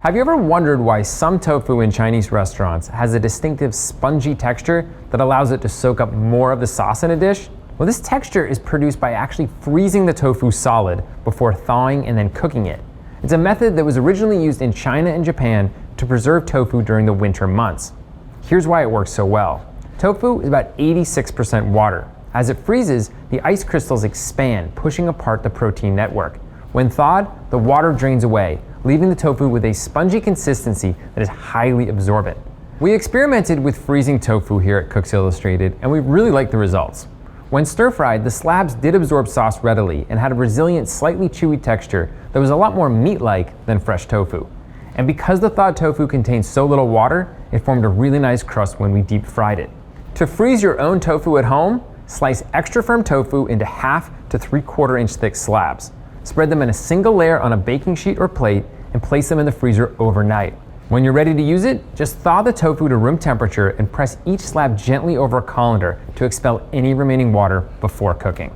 Have you ever wondered why some tofu in Chinese restaurants has a distinctive spongy texture that allows it to soak up more of the sauce in a dish? Well, this texture is produced by actually freezing the tofu solid before thawing and then cooking it. It's a method that was originally used in China and Japan to preserve tofu during the winter months. Here's why it works so well. Tofu is about 86% water. As it freezes, the ice crystals expand, pushing apart the protein network. When thawed, the water drains away, leaving the tofu with a spongy consistency that is highly absorbent. We experimented with freezing tofu here at Cooks Illustrated, and we really liked the results. When stir-fried, the slabs did absorb sauce readily and had a resilient, slightly chewy texture that was a lot more meat-like than fresh tofu. And because the thawed tofu contained so little water, it formed a really nice crust when we deep-fried it. To freeze your own tofu at home, slice extra firm tofu into 1/2 to 3/4 inch thick slabs. Spread them in a single layer on a baking sheet or plate and place them in the freezer overnight. When you're ready to use it, just thaw the tofu to room temperature and press each slab gently over a colander to expel any remaining water before cooking.